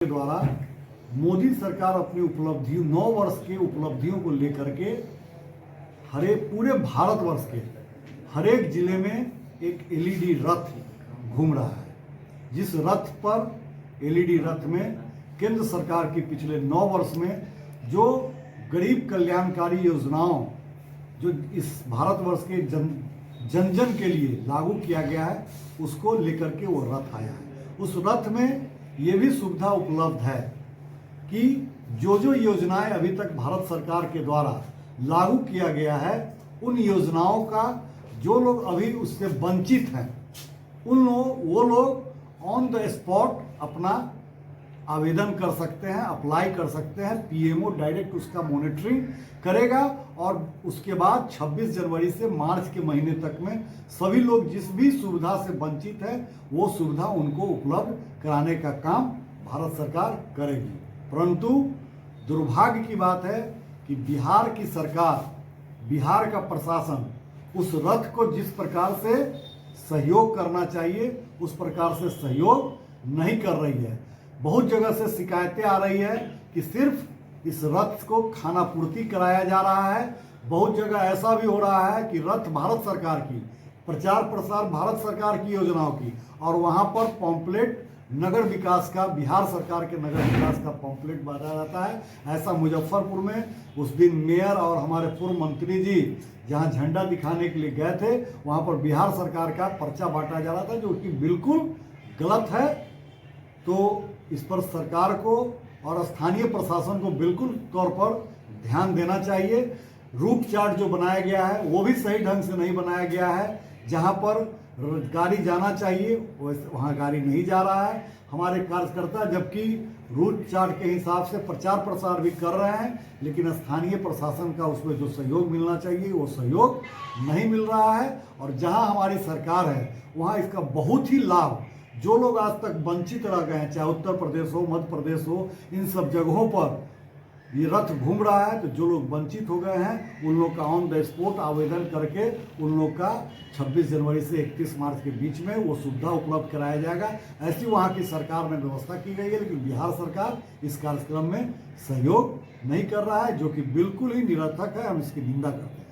के द्वारा मोदी सरकार अपनी उपलब्धियों 9 वर्ष की उपलब्धियों को लेकर के पूरे भारतवर्ष के हर एक जिले में एक एलईडी रथ घूम रहा है। जिस रथ पर एलईडी रथ में केंद्र सरकार की पिछले 9 वर्ष में जो गरीब कल्याणकारी योजनाओं जो इस भारतवर्ष के जन जन के लिए लागू किया गया है उसको लेकर के वो रथ आया है। उस रथ में ये भी सुविधा उपलब्ध है कि जो योजनाएं अभी तक भारत सरकार के द्वारा लागू किया गया है उन योजनाओं का जो लोग अभी उससे वंचित हैं वो लोग ऑन द स्पॉट अपना आवेदन कर सकते हैं, अप्लाई कर सकते हैं। पीएमओ डायरेक्ट उसका मॉनिटरिंग करेगा और उसके बाद 26 जनवरी से मार्च के महीने तक में सभी लोग जिस भी सुविधा से वंचित है वो सुविधा उनको उपलब्ध कराने का काम भारत सरकार करेगी। परंतु दुर्भाग्य की बात है कि बिहार की सरकार, बिहार का प्रशासन उस रथ को जिस प्रकार से सहयोग करना चाहिए उस प्रकार से सहयोग नहीं कर रही है। बहुत जगह से शिकायतें आ रही है कि सिर्फ इस रथ को खाना पूर्ति कराया जा रहा है। बहुत जगह ऐसा भी हो रहा है कि रथ भारत सरकार की प्रचार प्रसार भारत सरकार की योजनाओं की और वहां पर पॉम्पलेट नगर विकास का, बिहार सरकार के नगर विकास का पॉम्पलेट बांटा जाता है। ऐसा मुजफ्फरपुर में उस दिन मेयर और हमारे पूर्व मंत्री जी जहां झंडा दिखाने के लिए गए थे वहां पर बिहार सरकार का पर्चा बांटा जा रहा था जो कि बिल्कुल गलत है। तो इस पर सरकार को और स्थानीय प्रशासन को बिल्कुल तौर पर ध्यान देना चाहिए। रूट चार्ट जो बनाया गया है वो भी सही ढंग से नहीं बनाया गया है। जहां पर गाड़ी जाना चाहिए वहां गाड़ी नहीं जा रहा है। हमारे कार्यकर्ता जबकि रूट चार्ट के हिसाब से प्रचार प्रसार भी कर रहे हैं लेकिन स्थानीय प्रशासन का उसमें जो सहयोग मिलना चाहिए वो सहयोग नहीं मिल रहा है। और जहां हमारी सरकार है वहां इसका बहुत ही लाभ जो लोग आज तक वंचित रह गए हैं, चाहे उत्तर प्रदेश हो, मध्य प्रदेश हो, इन सब जगहों पर ये रथ घूम रहा है। तो जो लोग वंचित हो गए हैं उन लोग का ऑन द स्पॉट आवेदन करके उन लोग का 26 जनवरी से 31 मार्च के बीच में वो सुविधा उपलब्ध कराया जाएगा। ऐसी वहाँ की सरकार ने व्यवस्था की गई है लेकिन बिहार सरकार इस कार्यक्रम में सहयोग नहीं कर रहा है जो कि बिल्कुल ही निरर्थक है। हम इसकी निंदा करते हैं।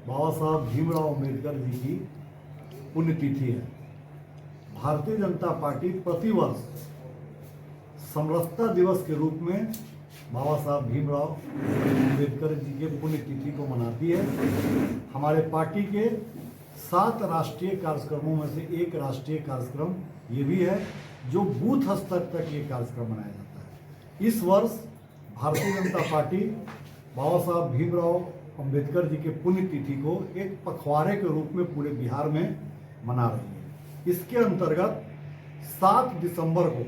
बाबा साहब भीमराव अम्बेडकर जी की पुण्यतिथि है। भारतीय जनता पार्टी प्रतिवर्ष समरसता दिवस के रूप में बाबा साहब भीमराव अम्बेडकर जी के पुण्यतिथि को मनाती है। हमारे पार्टी के 7 राष्ट्रीय कार्यक्रमों में से एक राष्ट्रीय कार्यक्रम ये भी है जो बूथ स्तर तक ये कार्यक्रम मनाया जाता है। इस वर्ष भारतीय जनता पार्टी बाबा साहब भीमराव अम्बेडकर जी के पुण्यतिथि को एक पखवाड़े के रूप में पूरे बिहार में मना रही है। इसके अंतर्गत 7 दिसंबर को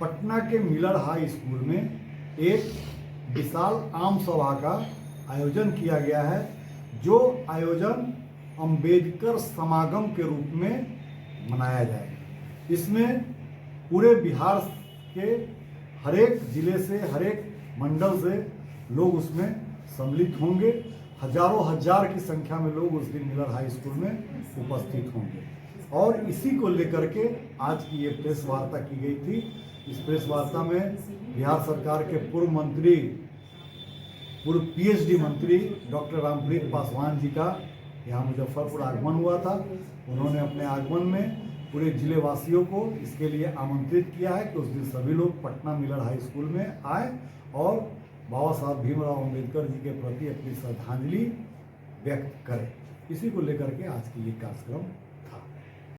पटना के मिलर हाई स्कूल में एक विशाल आम सभा का आयोजन किया गया है जो आयोजन अंबेडकर समागम के रूप में मनाया जाएगा। इसमें पूरे बिहार के हर एक जिले से, हर एक मंडल से लोग उसमें सम्मिलित होंगे। हजारों हजार की संख्या में लोग उस दिन मिलर हाई स्कूल में उपस्थित होंगे और इसी को लेकर के आज की ये प्रेस वार्ता की गई थी। इस प्रेस वार्ता में बिहार सरकार के पूर्व पीएचडी मंत्री डॉक्टर रामप्रीत पासवान जी का यहाँ मुजफ्फरपुर आगमन हुआ था। उन्होंने अपने आगमन में पूरे जिले वासियों को इसके लिए आमंत्रित किया है कि उस दिन सभी लोग पटना मिलर हाई स्कूल में आए और बाबा साहब भीमराव अम्बेडकर जी के प्रति अपनी श्रद्धांजलि व्यक्त करें। इसी को लेकर के आज की ये कार्यक्रम